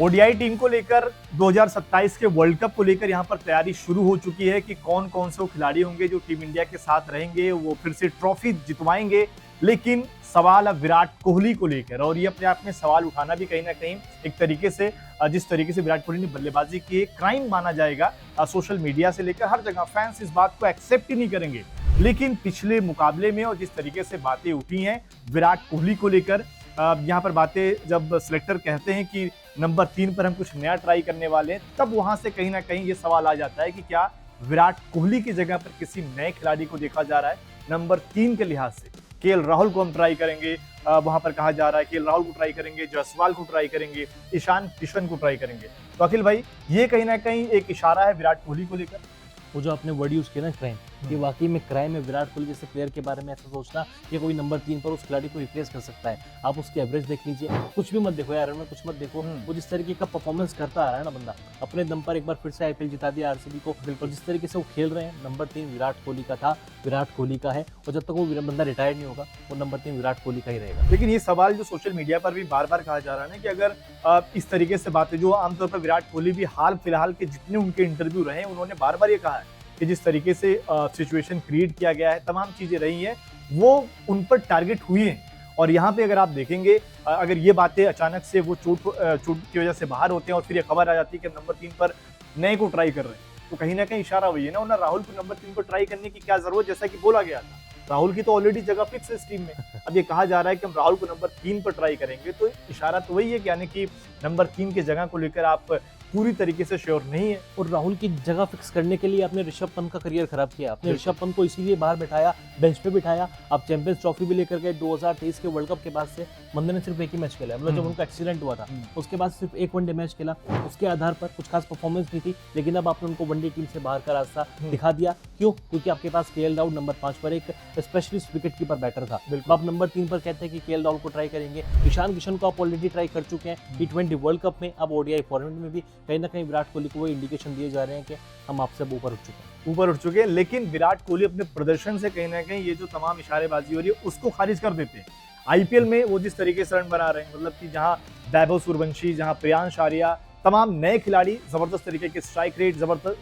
ODI team को लेकर 2027 के वर्ल्ड कप को लेकर यहां पर तैयारी शुरू हो चुकी है कि कौन कौन से खिलाड़ी होंगे जो टीम इंडिया के साथ रहेंगे, वो फिर से ट्रॉफी जितवाएंगे। लेकिन सवाल अब विराट कोहली को लेकर, और ये अपने आप में सवाल उठाना भी कहीं ना कहीं एक तरीके से जिस तरीके से विराट कोहली ने बल्लेबाजी की है, क्राइम माना जाएगा। सोशल मीडिया से लेकर हर जगह फैंस इस बात को एक्सेप्ट ही नहीं करेंगे। लेकिन पिछले मुकाबले में और जिस तरीके से बातें उठी हैं विराट कोहली को लेकर, यहाँ पर बातें जब सिलेक्टर कहते हैं कि नंबर 3 पर हम कुछ नया ट्राई करने वाले हैं, तब वहां से कहीं ना कहीं ये सवाल आ जाता है कि क्या विराट कोहली की जगह पर किसी नए खिलाड़ी को देखा जा रहा है नंबर 3 के लिहाज से। केएल राहुल को हम ट्राई करेंगे, वहां पर कहा जा रहा है केएल राहुल को ट्राई करेंगे, जायसवाल को ट्राई करेंगे, ईशान किशन को ट्राई करेंगे। तो अखिल भाई, ये कहीं ना कहीं एक इशारा है विराट कोहली को लेकर। वो जो आपने वर्ड यूज किया ना क्राइम, ये वाकई में क्राइम है। विराट कोहली जैसे प्लेयर के बारे में ऐसा सोचना कि कोई नंबर 3 पर उस खिलाड़ी को रिप्लेस कर सकता है। आप उसकी एवरेज देख लीजिए, कुछ भी मत देखो यार, में कुछ मत देखो, वो जिस तरीके का परफॉर्मेंस करता आ रहा है ना बंदा, अपने दम पर एक बार फिर से आईपीएल जिता दिया आरसीबी को। और जिस तरीके से वो खेल रहे हैं, नंबर 3 विराट कोहली का था, विराट कोहली का है, और जब तक वो बंदा रिटायर्ड नहीं होगा वो नंबर 3 विराट कोहली का ही रहेगा। लेकिन ये सवाल जो सोशल मीडिया पर भी बार बार कहा जा रहा है ना कि अगर इस तरीके से बातें, जो आमतौर पर विराट कोहली भी हाल फिलहाल के जितने उनके इंटरव्यू रहे, उन्होंने बार बार ये कहा है कि जिस तरीके से सिचुएशन क्रिएट किया गया है, तमाम चीजें रही हैं, वो उन पर टारगेट हुई हैं। और यहाँ पे अगर आप देखेंगे, अगर ये बातें अचानक से वो चोट की वजह से बाहर होते हैं और फिर ये खबर आ जाती है कि नंबर 3 पर नए को ट्राई कर रहे हैं, तो कहीं ना कहीं इशारा वही है ना, उन्हें राहुल को नंबर 3 पर ट्राई करने की क्या जरूरत, जैसा कि बोला गया था। राहुल की तो ऑलरेडी जगह फिक्स है इस टीम में। अब ये कहा जा रहा है कि हम राहुल को नंबर 3 पर ट्राई करेंगे, तो इशारा तो वही है कि यानी कि नंबर 3 की जगह को लेकर आप पूरी तरीके से श्योर नहीं है। और राहुल की जगह फिक्स करने के लिए आपने ऋषभ पंत का करियर खराब किया। आपने ऋषभ पंत को इसीलिए बाहर बैठाया, बेंच पे बिठाया। आप चैंपियंस ट्रॉफी भी लेकर गए 2023 के वर्ल्ड कप के बाद से बंदे ने सिर्फ एक ही मैच खेला, मतलब जब उनका एक्सीडेंट हुआ था उसके बाद सिर्फ एक वनडे मैच खेला। उसके आधार पर कुछ खास परफॉर्मेंस नहीं थी, लेकिन अब आपने उनको वनडे टीम से बाहर का रास्ता दिखा दिया। क्यों? क्योंकि आपके पास केएल राहुल नंबर 5 पर एक स्पेशलिस्ट विकेट कीपर बैटर था। आप नंबर 3 पर कहते हैं कि केएल राहुल को ट्राई करेंगे। ईशान किशन को आप ऑलरेडी ट्राई कर चुके हैं T20 वर्ल्ड कप में, अब ओडीआई फॉर्मेट में भी कहीं ना कहीं विराट कोहली को वो इंडिकेशन दिए जा रहे हैं कि हम आपसे ऊपर उठ चुके हैं। लेकिन विराट कोहली अपने प्रदर्शन से कहीं ना कहीं ये जो तमाम इशारेबाजी हो रही है उसको खारिज कर देते हैं। आईपीएल में वो जिस तरीके से रन बना रहे हैं, मतलब कि जहां वैभव सूर्यवंशी, जहां प्रियांश आर्या, तमाम नए खिलाड़ी जबरदस्त तरीके के स्ट्राइक रेट,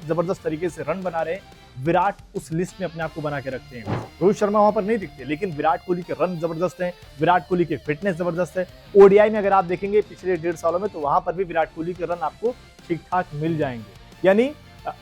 जबरदस्त तरीके से रन बना रहे हैं, विराट उस लिस्ट में अपने आप को बना के रखते हैं। रोहित शर्मा वहां पर नहीं दिखते, लेकिन विराट कोहली के रन जबरदस्त हैं, विराट कोहली की फिटनेस जबरदस्त है। ओडीआई में अगर आप देखेंगे पिछले 1.5 सालों में, तो वहां पर भी विराट कोहली के रन आपको ठीक ठाक मिल जाएंगे। यानी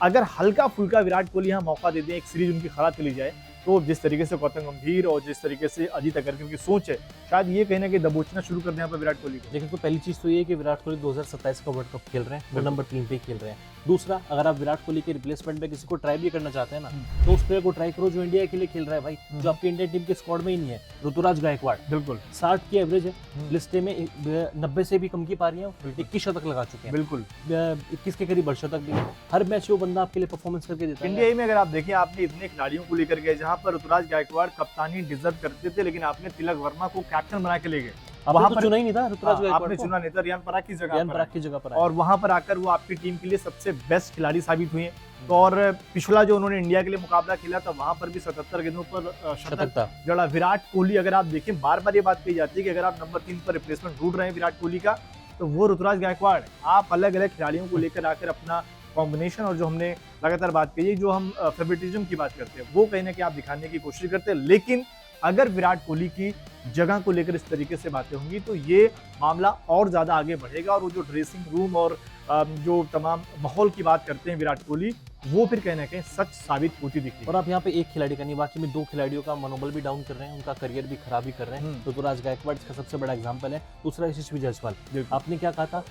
अगर हल्का फुल्का विराट कोहली यहाँ मौका दे दें, एक सीरीज उनकी खराब चली जाए, तो जिस तरीके से गौतम गंभीर और जिस तरीके से अजीत अगरकर की सोच है, शायद ये कहीं ना कहीं दबोचना शुरू कर दें यहाँ पर विराट कोहली को। लेकिन तो पहली चीज तो ये है कि विराट कोहली 2027 का वर्ल्ड कप खेल रहे हैं, वो नंबर 3 पे खेल रहे हैं। दूसरा, अगर आप विराट कोहली के रिप्लेसमेंट में किसी को ट्राई भी करना चाहते हैं ना, तो उस प्लेयर को ट्राई करो जो इंडिया के लिए खेल रहा है भाई, जो आपकी इंडियन टीम के स्क्वाड में ही नहीं है। ऋतुराज गायकवाड़ बिल्कुल 60 की एवरेज है, लिस्टे में 90 से भी कम की पारियां, 21 शतक लगा चुके हैं, बिल्कुल 21 के करीब शतक भी है। हर मैच वो बंदा आपके लिए परफॉर्मेंस करके देता है। इंडिया में अगर आप देखें, आपने इतने खिलाड़ियों को लेकर गए, जहां पर ऋतुराज गायकवाड़ कप्तानी डिजर्व करते थे, लेकिन आपने तिलक वर्मा को कैप्टन बना के ले गए। वहां पर चुना ही नहीं था ऋतुराज गायकवाड़ आपने को, चुना नहीं था, रियान पराग की जगह पर, आया। और वहां पर आकर वो आपकी टीम के लिए सबसे बेस्ट खिलाड़ी साबित हुए। तो और पिछला जो उन्होंने इंडिया के लिए मुकाबला खेला था, वहां पर भी 77 गेंदों पर शतक जड़ा। विराट कोहली, अगर आप देखें, बार बार ये बात कही जाती है कि अगर आप नंबर 3 पर रिप्लेसमेंट ढूंढ रहे हैं विराट कोहली का, तो वो ऋतुराज गायकवाड़। आप अलग अलग खिलाड़ियों को लेकर आकर अपना कॉम्बिनेशन, और जो हमने लगातार बात की, जो हम फेवरेटिज्म की बात करते हैं, वो कहीं ना कहीं आप दिखाने की कोशिश करते हैं। लेकिन अगर विराट कोहली की जगह को लेकर इस तरीके से बातें होंगी, तो ये मामला और ज्यादा आगे बढ़ेगा, और वो जो ड्रेसिंग रूम और जो तमाम माहौल की बात करते हैं विराट कोहली, वो फिर कहीं ना कहीं सच साबित होती दिखती है। और आप यहाँ पे एक खिलाड़ी का नहीं, बाकी में 2 खिलाड़ियों का मनोबल भी डाउन कर रहे हैं, उनका करियर भी खराब ही कर रहे हैं। ऋतुराज गायकवाड़ इसका सबसे बड़ा एग्जांपल है। दूसरा यशस्वी जायसवाल। आपने क्या कहा था,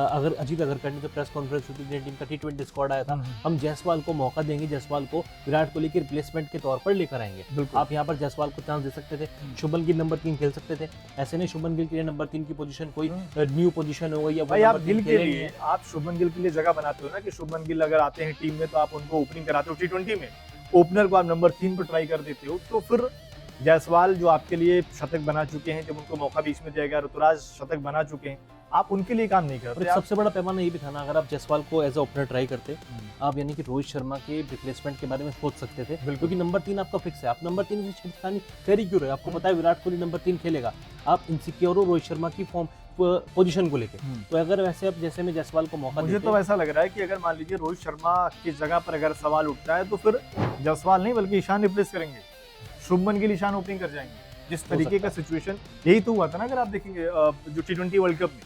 अगर अजीत अगरकर ने जो प्रेस कॉन्फ्रेंस हुई थी, इंडियन टीम का T20 स्क्वाड आया था, हम जायसवाल को मौका देंगे, जायसवाल को विराट कोहली के रिप्लेसमेंट के तौर पर लेकर आएंगे। आप यहाँ पर जायसवाल को चांस दे सकते थे, शुभमन गिल नंबर 3 खेल सकते थे। ऐसे नहीं शुभमन गिल के लिए नंबर 3 की पोजीशन कोई न्यू पोजीशन हो गई, या आप गिल के लिए, आप शुभमन गिल के लिए जगह बनाते हो ना, कि शुभमन गिल अगर आते हैं टीम में, तो आप उनको ओपनिंग कराते हो T20 में, ओपनर को आप नंबर 3 पर ट्राई कर देते हो, तो फिर जायसवाल जो आपके लिए शतक बना चुके हैं, जब उनको मौका बीच में दिया गया, ऋतुराज शतक बना चुके हैं, आप उनके लिए काम नहीं करते। सबसे बड़ा पैमाना ये भी था ना, अगर आप जायसवाल को एज ए ओपनर ट्राई करते, आप यानी कि रोहित शर्मा के रिप्लेसमेंट के बारे में सोच सकते थे, क्योंकि नंबर 3 आपका फिक्स है। आप नंबर 3 से छेड़खानी कर ही क्यों रहे? आपको पता है विराट कोहली नंबर 3 खेलेगा, आप इनसिक्योर हो रोहित शर्मा की फॉर्म पोजीशन को लेके। हम्म। तो अगर वैसे अब जैसे में जायसवाल को मौका मुझे देते तो ऐसा लग रहा है कि अगर मान लीजिए रोहित शर्मा की जगह पर अगर सवाल उठता है तो फिर जायसवाल नहीं बल्कि ईशान रिप्लेस करेंगे, शुभमन गिल ईशान ओपनिंग कर जाएंगे। जिस तरीके का सिचुएशन यही तो हुआ था ना, अगर आप देखेंगे जो T20 वर्ल्ड कप में,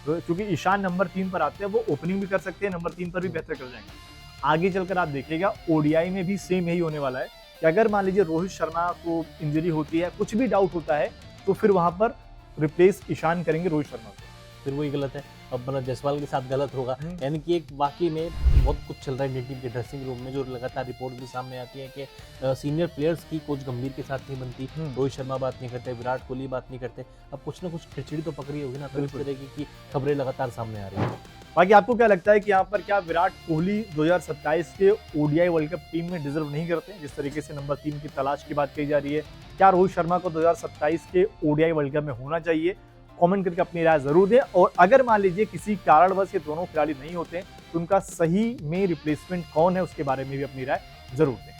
तो क्योंकि ईशान नंबर 3 पर आते हैं, वो ओपनिंग भी कर सकते हैं, नंबर 3 पर भी बेहतर कर जाएंगे। आगे चलकर आप देखिएगा ओडीआई में भी सेम यही होने वाला है कि अगर मान लीजिए रोहित शर्मा को इंजरी होती है, कुछ भी डाउट होता है, तो फिर वहां पर रिप्लेस ईशान करेंगे रोहित शर्मा को। फिर वही गलत है, अब मतलब जायसवाल के साथ गलत होगा। यानी कि एक वाकई में बहुत कुछ चल रहा है इंडियन टीम के ड्रेसिंग रूम में, जो लगातार रिपोर्ट भी सामने आती है कि सीनियर प्लेयर्स की कोच गंभीर के साथ नहीं बनती, रोहित शर्मा बात नहीं करते, विराट कोहली बात नहीं करते। अब कुछ ना कुछ खिचड़ी तो पकड़ी होगी ना, तो इस तरीके की खबरें लगातार सामने आ रही है। बाकी आपको क्या लगता है कि यहाँ पर क्या विराट कोहली 2027 के ओडीआई वर्ल्ड कप टीम में डिजर्व नहीं करते हैं? जिस तरीके से नंबर 3 की तलाश की बात कही जा रही है, क्या रोहित शर्मा को 2027 के ओडीआई वर्ल्ड कप में होना चाहिए? कमेंट करके अपनी राय जरूर दें। और अगर मान लीजिए किसी कारणवश ये दोनों खिलाड़ी नहीं होते हैं, तो उनका सही में रिप्लेसमेंट कौन है, उसके बारे में भी अपनी राय जरूर दें।